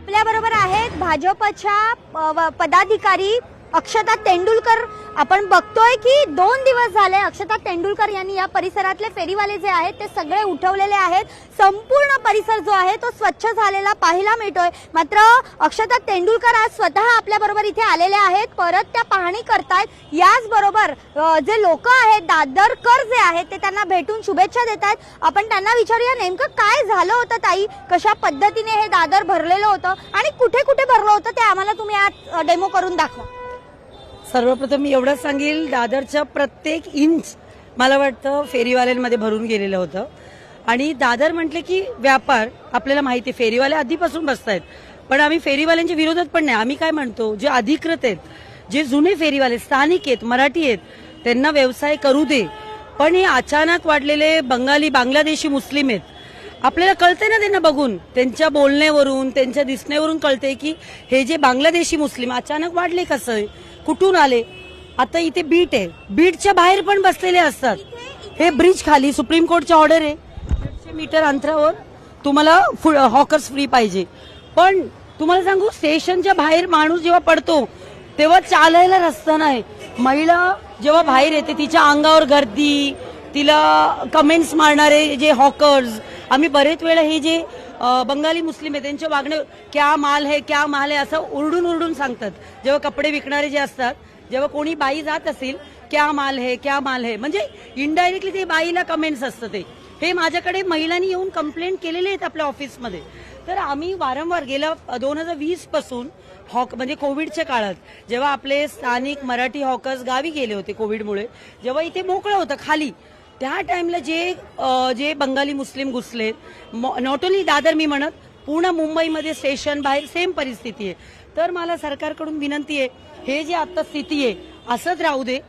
आपल्याबरोबर आहेत भाजपच्या पदाधिकारी अक्षता तेंडुलकर। आपण बघतोय की 2 दिवस झाले अक्षता तेंडुलकर यांनी या परिसरातले फेरीवाले जे आहेत ते सगळे उठवलेले आहेत। संपूर्ण परिसर जो आहे तो स्वच्छ झालेला पाहायला मिळतोय। मात्र अक्षता तेंडुलकर आज स्वतः आपल्याबरोबर इथे आलेले आहेत, परत त्या पाहणी करतायत। याच बरोबर जे लोक आहेत दादरकर जे आहेत ते त्यांना भेटून शुभेच्छा देत आहेत। आपण त्यांना विचारूया नेमकं काय झालं होतं ताई, कशा पद्धतीने हे दादर भरलेलं होतं आणि कुठे कुठे भरलं होतं ते आम्हाला तुम्ही आज डेमो करून दाखवा। सर्वप्रथम मी एवढंच सांगेल, दादरच्या प्रत्येक इंच मला वाटतं फेरीवाल्यांमध्ये भरून गेलेलं होतं। आणि दादर म्हटले की व्यापार, आपल्याला माहिती आहे फेरीवाले आधीपासून बसतायत, पण आम्ही फेरीवाल्यांच्या विरोधात पण नाही। आम्ही काय म्हणतो, जे अधिकृत आहेत, जे जुने फेरीवाले स्थानिक आहेत, मराठी आहेत, त्यांना व्यवसाय करू दे। पण हे अचानक वाढलेले बंगाली बांगलादेशी मुस्लिम आहेत, आपल्याला कळते ना त्यांना बघून, त्यांच्या बोलण्यावरून त्यांच्या दिसण्यावरून कळते की हे जे बांगलादेशी मुस्लिम अचानक वाढले कसं, कुठून आले। आता इथे बीट आहे, बीटच्या बाहेर पण बसलेले असतात। हे ब्रिज खाली सुप्रीम कोर्टची ऑर्डर आहे, 150 मीटर अंतरावर तुम्हाला हॉकर्स फ्री पाहिजे। पण तुम्हाला सांगू, स्टेशनच्या बाहेर माणूस जेव्हा पडतो तेव्हा चालायला रस्ता नाही। महिला जेव्हा बाहेर येते तिच्या अंगावर गर्दी, तिला कमेंट्स मारणारे जे हॉकर्स, आम्ही बरेच वेळा हे जे बंगाली मुस्लिम आहे त्यांच्या वागणे क्या माल है क्या माल है असं उरडून उरडून सांगतात। जेव्हा कपडे विकणारे जे असतात, जेव्हा कोणी बाई जात असेल क्या माल है क्या माल है, म्हणजे इनडायरेक्टली ते बाईला कमेंट्स असतं। ते हे माझ्याकडे महिलांनी येऊन कंप्लेंट केलेले आहेत आपल्या ऑफिसमध्ये। तर आम्ही वारंवार गेल्या 2020 पासून म्हणजे कोविडच्या काळात जेव्हा आपले स्थानिक मराठी हॉकर्स गावी गेले होते कोविडमुळे, जेव्हा इथे मोकळं होतं खाली, त्या टाइमला जे बंगाली मुस्लिम घुसले, नॉट ओन्ली दादर मी म्हणत पूर्ण मुंबईमध्ये स्टेशन बाहेर सेम परिस्थिती आहे। तर मला सरकारकडून विनंती आहे, हे जे आता स्थिती आहे असंच राहू दे।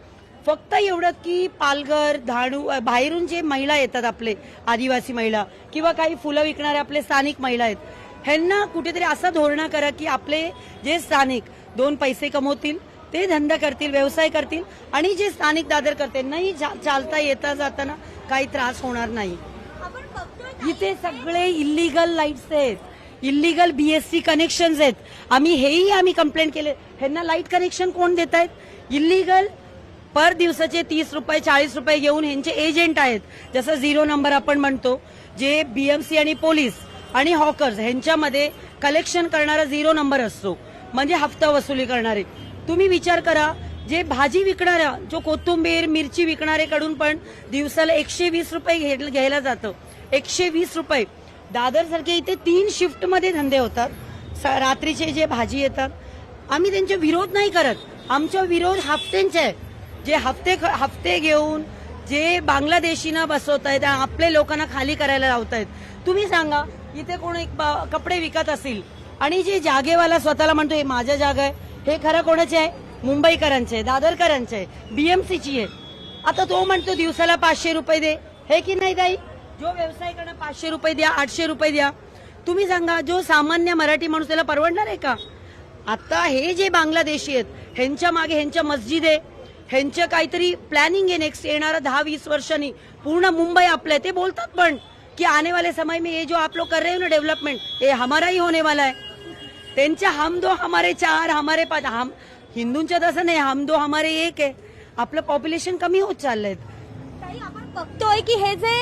फक्त एवढं की पालघर धाणू बाहेरून जे महिला येतात, आपले आदिवासी महिला किंवा काही फुलं विकणारे आपले स्थानिक महिला आहेत, ह्यांना कुठेतरी असं धोरण करा की आपले जे स्थानिक 2 पैसे कमवतील, ते धंदा करतील, व्यवसाय करतील, आणि जे स्थानिक दादर करते नाही चालता येता जाताना काही त्रास होणार नाही। इथे सगळे इल्लीगल लाईट्स आहेत, इल्लीगल बीएससी कनेक्शन्स आहेत। आम्ही कंप्लेंट केले, ह्यांना लाईट कनेक्शन कोण देत आहेत? इल्लीगल पर दिवसाचे 30 रुपये 40 रुपये घेऊन ह्यांचे एजंट आहेत, जसं 0 नंबर आपण म्हणतो, जे बीएमसी आणि पोलीस आणि हॉकर्स ह्यांच्यामध्ये कलेक्शन करणारा 0 नंबर असतो, म्हणजे हप्ता वसुली करणारे। तुम्ही विचार करा, जे भाजी विकणाऱ्या, जो कोथिंबीर मिरची विकणाऱ्याकडून पण दिवसाला 120 रुपये घ्यायला जातं, 120 रुपये। दादर सारखे इथे 3 शिफ्ट मध्ये धंदे होतात, रात्रीचे जे भाजी येतात, आम्ही त्यांचा विरोध नाही करत, आमचा विरोध हफ्त्यांचे आहे। जे हफ्ते घेऊन जे बांगलादेशींना बसवतायत, आपले लोकांना खाली करायला लावतायत। तुम्ही सांगा, इथे कोण कपडे विकत असेल आणि जे जागेवाला स्वतःला म्हणतो हे माझ्या जागा आहे, हे खरं कोणाचे आहे? मुंबईकरांचे, दादरकरांचे, बीएमसीची आहे। आता तो म्हणतो दिवसाला 500 रुपये दे, हे की नाही ताई? जो व्यवसाय करणं 500 रुपये द्या, 800 रुपये द्या। तुम्ही सांगा, जो सामान्य मराठी माणूस त्याला परवडणार आहे का? आता हे जे बांगलादेशी आहेत, ह्यांच्या मागे ह्यांच्या मस्जिद आहे, ह्यांचं काहीतरी प्लॅनिंग आहे नेक्स्ट येणारा 10-20 वर्षांनी पूर्ण मुंबई आपलं। ते बोलतात पण की आने वाले समय में ये जो आप लोग कर रहे हो ना डेव्हलपमेंट, ये हमारा ही होने वाला है। त्यांच्या हम दो हमारे चार हमारे 5, हम हिंदूंच्या तसं नाही, हम दो हमारे एक आहे। आपलं पॉप्युलेशन कमी होत चाललंय। आपण बघतोय की हे जे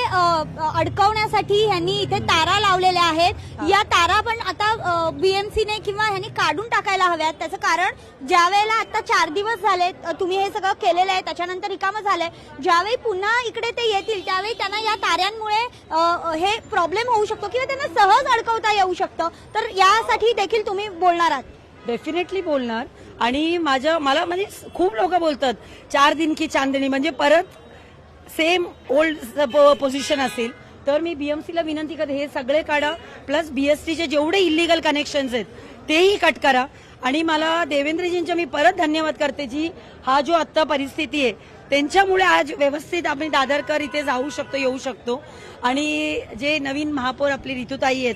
अडकवण्यासाठी ह्यांनी इथे तारा लावलेल्या आहेत, या तारा पण आता बीएमसीने किंवा ह्यांनी काढून टाकायला हव्यात। त्याचं कारण, ज्या वेळेला आता 4 दिवस झाले तुम्ही हे सगळं केलेलं आहे, त्याच्यानंतर रिकामं झालंय, ज्यावेळी पुन्हा इकडे ते येतील त्यावेळी त्यांना या ताऱ्यांमुळे हे प्रॉब्लेम होऊ शकतो किंवा त्यांना सहज अडकवता येऊ शकतं। तर यासाठी देखील तुम्ही बोलणार आहात? डेफिनेटली बोलणार। आणि मला म्हणजे खूप लोक बोलतात 4 दिन की चांदणी, म्हणजे परत सेम ओल्ड पोझिशन असेल। तर मी बीएमसीला विनंती करते, हे सगळे काढा, प्लस बीएसटीचे जेवढे इल्लीगल कनेक्शन्स आहेत तेही कट करा। आणि मला देवेंद्रजींचा मी परत धन्यवाद करते, जी हा जो आता परिस्थिती आहे त्यांच्यामुळे आज व्यवस्थित आम्ही दादरकर इथे जाऊ शकतो, येऊ शकतो। आणि जे नवीन महापौर आपली ऋतुताई आहेत,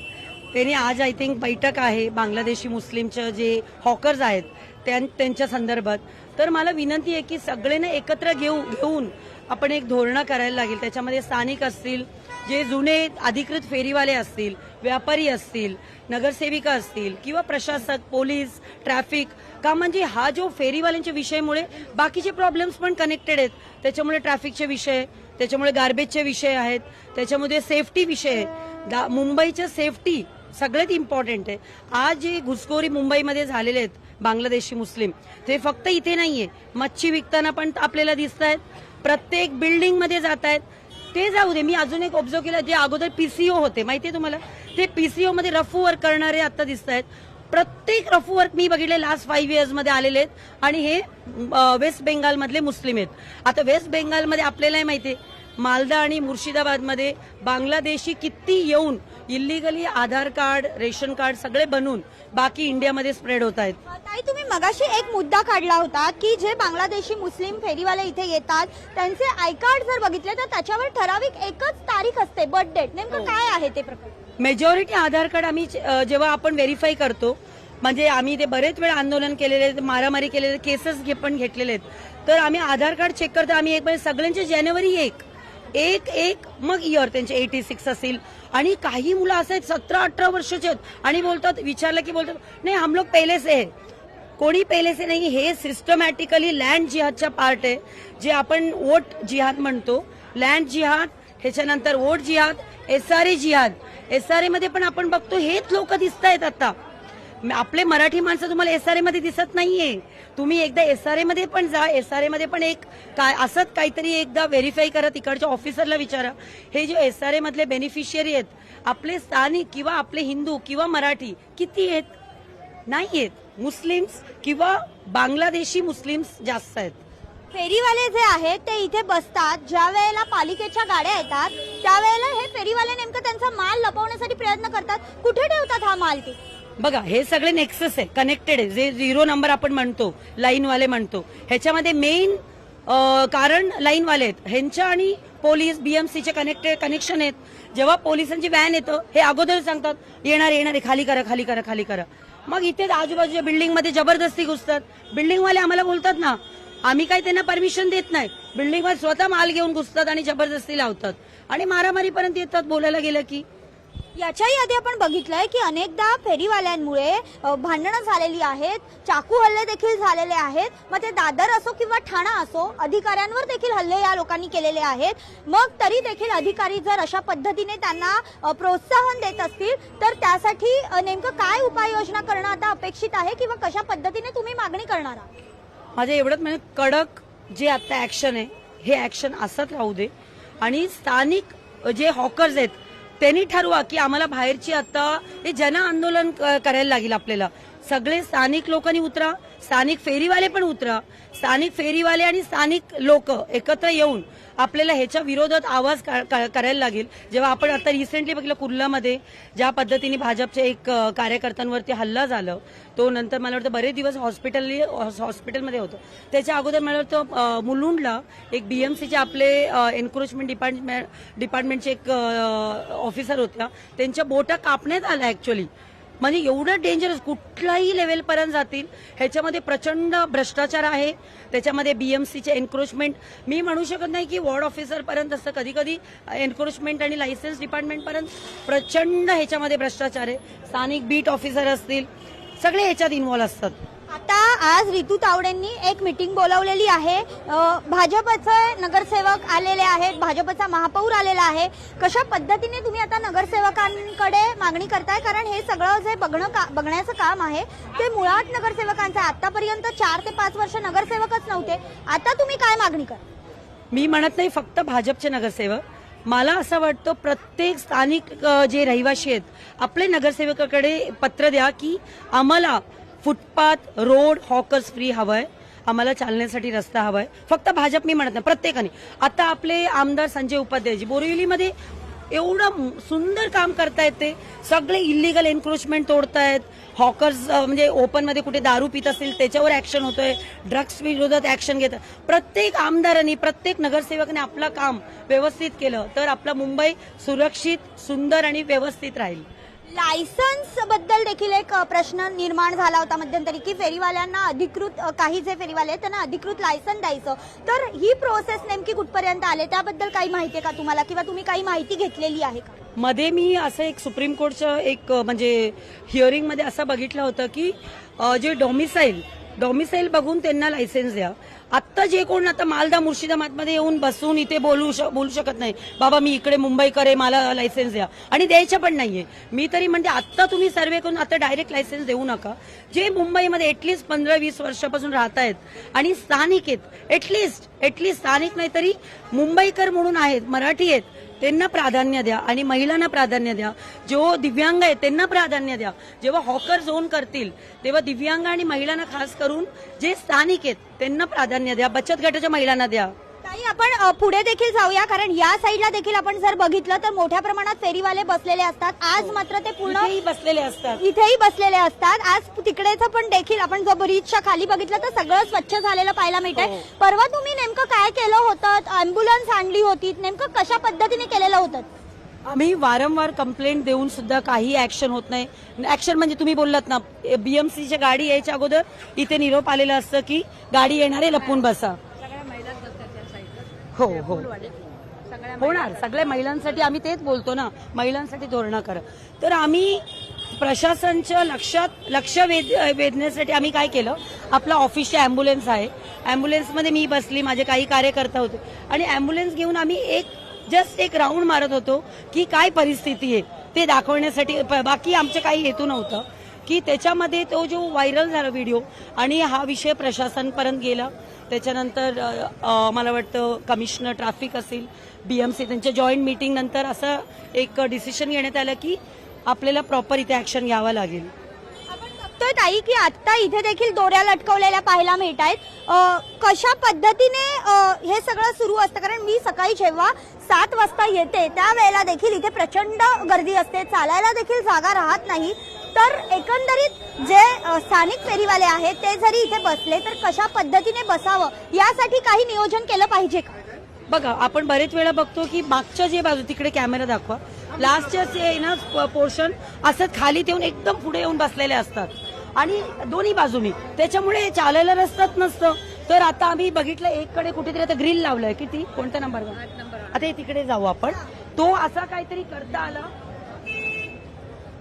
त्यांनी आज आय थिंक बैठक आहे बांगलादेशी मुस्लिमच्या जे हॉकर्स आहेत त्यांच्या संदर्भात। तर मला विनंती आहे की सगळ्यांना एकत्र घेऊन आपण एक धोरण करायला लागेल। त्याच्यामध्ये स्थानिक असतील, जे जुने अधिकृत फेरीवाले असतील, व्यापारी असतील, नगरसेविका असतील किंवा प्रशासक, पोलीस, ट्रॅफिक का म्हणजे हा जो फेरीवाल्यांच्या विषयामुळे बाकीचे प्रॉब्लेम्स पण कनेक्टेड आहेत. त्याच्यामुळे ट्रॅफिकचे विषय, त्याच्यामुळे गार्बेजचे विषय आहेत, त्याच्यामध्ये सेफ्टी विषय आहेत. मुंबईच्या सेफ्टी सगळ्यात इम्पॉर्टंट आहे. आज जे घुसखोरी मुंबईमध्ये झालेले आहेत बांगलादेशी मुस्लिम, ते फक्त इथे नाहीये, मच्छी विकताना पण आपल्याला दिसत आहेत, प्रत्येक बिल्डिंगमध्ये जात आहेत. ते जाऊ दे, मी अजून एक ऑब्झर्व केलं, जे अगोदर पीसीओ होते माहितीये तुम्हाला, ते पीसीओ मध्ये रफू वर्क करणारे आता दिसत आहेत. प्रत्येक रफू वर्क मी बघितले लास्ट 5 इयर्स मध्ये आलेले आहेत आणि हे वेस्ट बेंगाल मधले मुस्लिम आहेत. आता वेस्ट बेंगालमध्ये आपल्याला माहितीये मालदा आणि मुर्शिदाबादमध्ये बांगलादेशी किती येऊन इलिगली आधार कार्ड, रेशन कार्ड सगळे बनवून बाकी इंडियामध्ये स्प्रेड होत आहेत. ताई, तुम्ही मगाशी एक मुद्दा काढला होता की जे बांगलादेशी मुस्लिम फेरीवाले इथे येतात त्यांचे आय कार्ड जर बघितले तर त्याच्यावर ठराविक एकच तारीख असते, बर्थ डेट. नेमकं काय आहे ते प्रकार? मेजॉरिटी आधार कार्ड आम्ही जेव्हा आपण व्हेरीफाय करतो, म्हणजे आम्ही ते बरेच वेळ आंदोलन केलेले, मारामारी केलेले, केसेस पण घेतलेले आहेत, तर आम्ही आधार कार्ड चेक करतो. आम्ही एक म्हणजे सगळ्यांचे जानेवारी 1 मग इयर त्यांचे 86 असेल. आणि काही मुलं असं आहेत 17-18 वर्षाचे आहेत आणि बोलतात, विचारलं की बोलतात नाही हम लोग पहिले से है. कोणी पहिले से नाही. हे सिस्टमॅटिकली लँड जिहादच्या पार्ट आहे, जे आपण वोट जिहाद म्हणतो. लँड जिहाद, ह्याच्यानंतर वोट जिहाद, एसआरए जिहाद. एसआरए मध्ये पण आपण बघतो हेच लोक दिसत आहेत. आता आपले मराठी माणसं तुम्हाला एसआरए मध्ये दिसत नाहीये. तुम्ही एकदा एसआरए मध्ये पण जा. एसआरए मध्ये पण एक काय असंच काहीतरी एकदा व्हेरीफाय करा, तिकडच्या ऑफिसरला विचारा. हे जे एसआरए मधले बेनिफिशियरी आहेत आपले स्थानिक किंवा आपले हिंदू किंवा मराठी किती आहेत? नाहीयेत. मुस्लिम्स किंवा बांगलादेशी मुस्लिम्स जास्त आहेत. फेरीवाले जे आहेत ते इथे बसतात, ज्या वेळेला पालिकेच्या गाड्या येतात त्यावेळेला हे फेरीवाले नेमकं त्यांचा माल लपवण्यासाठी प्रयत्न करतात. कुठे ठेवतात हा माल ते? बघा, हे सगळे नेक्सस आहे, कनेक्टेड आहे. जे 0 नंबर आपण म्हणतो, लाईनवाले म्हणतो, ह्याच्यामध्ये मेन कारण लाईनवाले आहेत. ह्यांच्या आणि पोलीस बीएमसीचे कनेक्शन आहेत. जेव्हा पोलिसांची व्हॅन येतं हे अगोदर सांगतात येणार आहे, खाली करा, खाली करा, खाली करा. मग इथे आजूबाजूच्या बिल्डिंगमध्ये जबरदस्ती घुसतात. बिल्डिंगवाले आम्हाला बोलतात ना, आम्ही काही त्यांना परमिशन देत नाही. बिल्डिंगवर स्वतः माल घेऊन घुसतात आणि जबरदस्ती लावतात आणि मारामारीपर्यंत येतात बोलायला गेलं की. याच्याही आधी आपण बघितलंय की अनेकदा फेरीवाल्यांमुळे भांडणं झालेली आहेत, चाकू हल्ले देखील झालेले आहेत. मग ते दादर असो किंवा ठाणा असो, अधिकाऱ्यांवर देखील हल्ले या लोकांनी केलेले आहेत. मग तरी देखील अधिकारी जर अशा पद्धतीने त्यांना प्रोत्साहन देत असतील तर त्यासाठी नेमकं काय उपाययोजना करणं आता अपेक्षित आहे किंवा कशा पद्धतीने तुम्ही मागणी करणार आहात? माझं एवढंच म्हणजे कडक जे आता ऍक्शन आहे हे ऍक्शन असत राहू दे आणि स्थानिक जे हॉकर्स आहेत त्यांनी ठरवा की आम्हाला बाहेरची आता हे जन आंदोलन करायला लागेल. आपल्याला सगळे स्थानिक लोकांनी उतरा, स्थानिक फेरीवाले पण उतरा. स्थानिक फेरीवाले आणि स्थानिक लोक एकत्र येऊन आपल्याला ह्याच्या विरोधात आवाज करायला लागेल. जेव्हा आपण आता रिसेंटली बघितलं कुर्लामध्ये ज्या पद्धतीने भाजपच्या एक कार्यकर्त्यांवरती हल्ला झाला, तो नंतर मला वाटतं बरेच दिवस हॉस्पिटलमध्ये होतं. त्याच्या अगोदर मला वाटतं मुलुंडला एक बीएमसीचे आपले एन्क्रोचमेंट डिपार्टमेंटचे एक ऑफिसर होत्या, त्यांच्या बोटा कापण्यात आल्या ऍक्च्युअली. म्हणजे एवढं डेंजरस कुठल्याही लेवलपर्यंत जातील. ह्याच्यामध्ये प्रचंड भ्रष्टाचार आहे. त्याच्यामध्ये बीएमसीचे एन्क्रोचमेंट, मी म्हणू शकत नाही की वॉर्ड ऑफिसर पर्यंत असतं, कधी कधी एन्क्रोचमेंट आणि लायसन्स डिपार्टमेंट पर्यंत प्रचंड ह्याच्यामध्ये भ्रष्टाचार आहे. स्थानिक बीट ऑफिसर असतील, सगळे ह्याच्यात इन्व्हॉल्व असतात. आता आज रितू तावडेंनी एक मीटिंग बोलावलेली आहे. भाजपचे नगरसेवक आलेले आहेत, भाजपचा महापौर आलेला आहे. कशा पद्धतीने तुम्ही आता नगरसेवकांकडे मागणी करताय? कारण हे सगळं जे बघण्याचं काम आहे ते मुळात नगरसेवकांचं. आतापर्यंत 4 ते 5 वर्ष नगरसेवकच नव्हते. आता तुम्ही काय मागणी करा? मी म्हणत नाही फक्त भाजपचे नगरसेवक, मला असं वाटतं प्रत्येक स्थानिक जे रहिवासी आहेत आपले नगरसेवकाकडे पत्र द्या की आम्हाला फुटपाथ, रोड, हॉकर्स फ्री हवंय, आम्हाला चालण्यासाठी रस्ता हवाय. फक्त भाजप मी म्हणत नाही, प्रत्येकाने. आता आपले आमदार संजय उपाध्यायजी बोरिवलीमध्ये एवढं सुंदर काम करतायत. ते सगळे इलिगल एन्क्रोचमेंट तोडतायत. हॉकर्स म्हणजे ओपन मध्ये कुठे दारू पित असतील त्याच्यावर ऍक्शन होतोय, ड्रग्स विरोधात ऍक्शन घेत. प्रत्येक आमदारांनी, प्रत्येक नगरसेवकाने आपलं काम व्यवस्थित केलं तर आपला मुंबई सुरक्षित, सुंदर आणि व्यवस्थित राहील. लायसन्स बद्दल देखील एक प्रश्न निर्माण झाला होता मध्यंतरी की फेरीवाल्यांना अधिकृत काही जे फेरीवाले आहेत त्यांना अधिकृत लायसन द्यायचं, तर ही प्रोसेस नेमकी कुठपर्यंत आले त्याबद्दल काही माहिती आहे का तुम्हाला, किंवा तुम्ही काही माहिती घेतलेली आहे का? मध्ये मी असं एक सुप्रीम कोर्टचं एक म्हणजे हिअरिंग मध्ये असं बघितलं होतं की जे डॉमिसाईल बघून त्यांना लायसन्स द्या. आत्ता जे कोण आता मालदा मुर्शिदाबादमध्ये येऊन बसून इथे बोलू शकत नाही, बाबा मी इकडे मुंबईकर आहे मला लायसन्स द्या, आणि द्यायचं पण नाहीये. मी तरी म्हणते आत्ता तुम्ही सर्वे करून आता डायरेक्ट लायसन्स देऊ नका. जे मुंबईमध्ये एटलीस्ट 15-20 वर्षापासून राहत आहेत आणि स्थानिक आहेत, एटलीस्ट स्थानिक नाही तरी मुंबईकर म्हणून आहेत, मराठी आहेत, त्यांना प्राधान्य द्या आणि महिलांना प्राधान्य द्या. जो दिव्यांग आहेत त्यांना प्राधान्य द्या. जेव्हा हॉकर झोन करतील तेव्हा दिव्यांग आणि महिलांना खास करून जे स्थानिक आहेत त्यांना प्राधान्य द्या. बचत गटाच्या महिलांना द्या. ताई, आपण पुढे देखील जाऊया, कारण या साईडला देखील आपण जर बघितलं तर मोठ्या प्रमाणात फेरीवाले बसलेले असतात. आज मात्र ते पूर्ण इथेही बसलेले असतात. आज तिकडेच पण देखील आपण जो ब्रिजच्या खाली बघितलं तर सगळं स्वच्छ झालेलं पाहायला मिळतंय. हो. परवा तुम्ही नेमकं काय केलं होतं? अँब्युलन्स आणली होती, नेमकं कशा पद्धतीने केलेलं होतं? आम्ही वारंवार कंप्लेंट देऊन सुद्धा काही ऍक्शन होत नाही. ऍक्शन म्हणजे तुम्ही बोललात ना, बीएमसीची गाडी यायच्या अगोदर इथे निरोप आलेला असतं की गाडी येणारे लपून बसा. हो होणार, सगळ्या महिलांसाठी आम्ही तेच बोलतो ना, महिलांसाठी धोरणं करा. तर आम्ही प्रशासनच्या लक्ष वेधण्यासाठी आम्ही काय केलं, आपला ऑफिसची अँब्युलन्स आहे, अँब्युलन्समध्ये मी बसली, माझे काही कार्यकर्ता होते आणि अँब्युलन्स घेऊन आम्ही जस्ट एक राऊंड मारत होतो की काय परिस्थिती आहे ते दाखवण्यासाठी. बाकी आमचे काही हेतू नव्हतं की त्याच्यामध्ये तो जो व्हायरल झाला व्हिडिओ आणि हा विषय प्रशासनपर्यंत गेला. त्याच्यानंतर मला वाटतं कमिशनर ट्रॅफिक असेल, बीएमसी, त्यांच्या जॉईंट मीटिंग नंतर असं एक डिसिजन घेण्यात आलं की आपल्याला प्रॉपर इथे ऍक्शन घ्यावं लागेल. बघतोय ताई की आता इथे देखील दोऱ्या लटकवलेल्या पाहायला मिळत आहेत. कशा पद्धतीने हे सगळं सुरू असतं? कारण मी सकाळी जेव्हा 7 वाजता येते त्यावेळेला देखील इथे प्रचंड गर्दी असते, चालायला देखील जागा राहत नाही. तर एकंदरीत जे स्थानिक फेरीवाले आहेत ते जरी इथे बसले तर कशा पद्धतीने बसावं यासाठी काही नियोजन केलं पाहिजे का? बघा, आपण बरेच वेळा बघतो की मागच्या जे बाजू, तिकडे कॅमेरा दाखवा, लास्टच्या पोर्शन असं खाली येऊन एकदम पुढे येऊन बसलेले असतात आणि दोन्ही बाजूनी, त्याच्यामुळे चालायला रस्ताच नसतं. तर आता आम्ही बघितलं एककडे कुठेतरी आता ग्रिल लावलंय. किती, कोणता नंबर? 8 नंबर. आता तिकडे जाऊ आपण. तो असा काहीतरी करता आला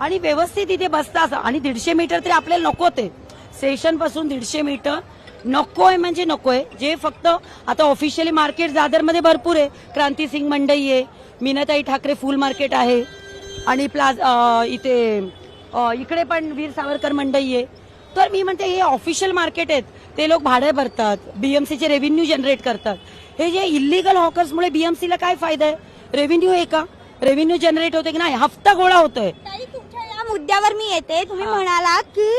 आणि व्यवस्थित इथे बसता असं. आणि 150 मीटर तरी आपल्याला नको, ते स्टेशन पासून 150 मीटर नकोय म्हणजे नकोय. जे फक्त आता ऑफिशियली मार्केट दादरमध्ये भरपूर आहे, क्रांतिसिंग मंडई आहे, मीनाताई ठाकरे फुल मार्केट आहे आणि इकडे पण वीर सावरकर मंडई आहे. तर मी म्हणते हे ऑफिशियल मार्केट आहेत, ते लोक भाडे भरतात, बीएमसीचे रेव्हेन्यू जनरेट करतात. हे जे इलिगल हॉकर्समुळे बीएमसीला काय फायदा आहे? रेव्हेन्यू आहे का? रेव्हेन्यू जनरेट होते की नाही? हफ्ता गोळा होतोय. तुमच्या या मुद्द्यावर मी येते. तुम्ही म्हणालात की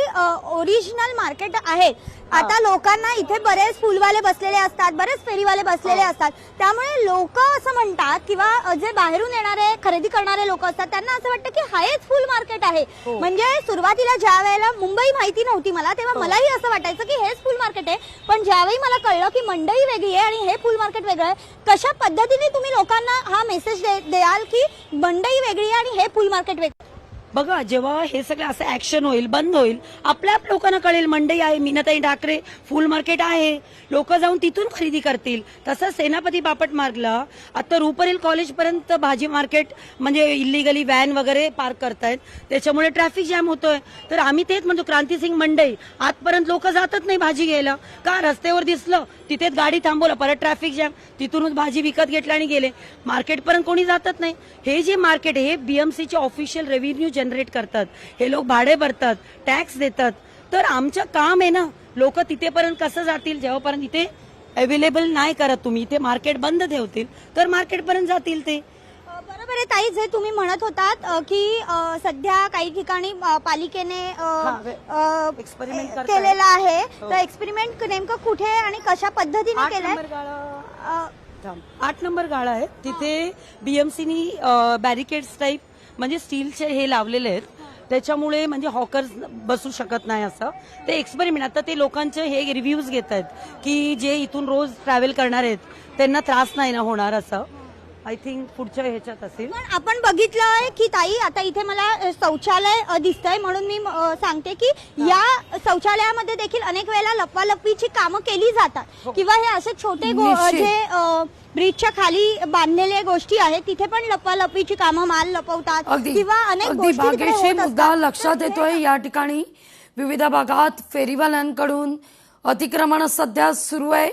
ओरिजिनल मार्केट आहे. आता लोकांना इथे बरेच फुलवाले बसलेले असतात, बरेच फेरीवाले बसलेले असतात, त्यामुळे लोक असं म्हणतात किंवा जे बाहेरून येणारे खरेदी करणारे लोक असतात त्यांना असं वाटतं की हेच फुल मार्केट आहे. म्हणजे सुरुवातीला ज्या वेळेला मुंबई माहिती नव्हती मला तेव्हा मलाही असं वाटायचं की हेच फुल मार्केट आहे, पण ज्यावेळी मला कळलं की मंडई वेगळी आहे आणि हे फुल मार्केट वेगळं आहे, कशा पद्धतीने तुम्ही लोकांना हा मेसेज द्याल की मंडई वेगळी आहे आणि हे फुल मार्केट वेगळं? बघा, जेव्हा हे सगळं असं ऍक्शन होईल, बंद होईल, आपल्या लोकांना कळेल मंडई आहे, मीनाताई ठाकरे फुल मार्केट आहे, लोक जाऊन तिथून खरेदी करतील. तसं सेनापती बापट मार्गला आता रुपरेल कॉलेज पर्यंत भाजी मार्केट म्हणजे इलिगली व्हॅन वगैरे पार्क करतायत, त्याच्यामुळे ट्रॅफिक जॅम होतोय. तर आम्ही तेच म्हणतो, क्रांतिसिंग मंडई आजपर्यंत लोक जातच नाही भाजी घ्यायला का? रस्त्यावर दिसलं तिथेच गाडी थांबवलं, परत ट्रॅफिक जॅम, तिथूनच भाजी विकत घेतला आणि गेले. मार्केटपर्यंत कोणी जातच नाही. हे जे मार्केट हे बीएमसीचे ऑफिशियल रेव्हेन्यू जनरेट करतात, हे लोक भाडे भरतात, टॅक्स देतात. तर आमचं काम आहे ना, लोक तिथेपर्यंत कसं जातील? जेव्हापर्यंत इथे अवेलेबल नाही करत तुम्ही, इथे मार्केट बंद ठेवतील तर मार्केटपर्यंत जातील ते. बरोबर आहे ताई, जे तुम्ही म्हणत होतात की सध्या काही ठिकाणी पालिकेने एक्सपेरिमेंट केलेला आहे. तर एक्सपेरिमेंट नेमकं कुठे आणि कशा पद्धतीने केलंय? 8 नंबर गाळा आहे, तिथे बीएमसीनी बॅरिकेड्स टाईप म्हणजे स्टीलचे हे लावलेले आहेत, त्याच्यामुळे म्हणजे हॉकर्स बसू शकत नाही असं. ते एक्सपेरिमेंट, आता ते लोकांचे हे रिव्ह्यूज घेत आहेत की जे इथून रोज ट्रॅव्हल करणार आहेत त्यांना त्रास नाही ना होणार असं. आय थिंक पुढच्या ह्याच्यात असेल. पण आपण बघितलंय की ताई, आता इथे मला शौचालय दिसतंय म्हणून मी सांगते की या शौचालयामध्ये देखील अनेक वेळेला लपवालपवीची कामं केली जातात किंवा हे असे छोटे निश्चित. जे ब्रिजच्या खाली बांधलेल्या गोष्टी आहेत तिथे पण लपवालपवीची कामं, माल लपवतात अगदी किंवा अनेक अगदी गोष्टी तिकडे भाग्यश्री होत मुद्दा असतात. लक्षात येतोय. या ठिकाणी विविध भागात फेरीवाल्यांकडून अतिक्रमण सध्या सुरू आहे.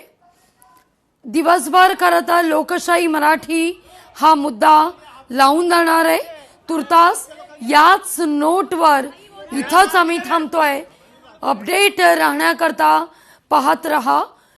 दिवसभर खरं तर लोकशाही मराठी हा मुद्दा लावून जाणार आहे. तुर्तास याच नोटवर इथंच आम्ही थांबतोय. अपडेट राहण्याकरता पाहत रहा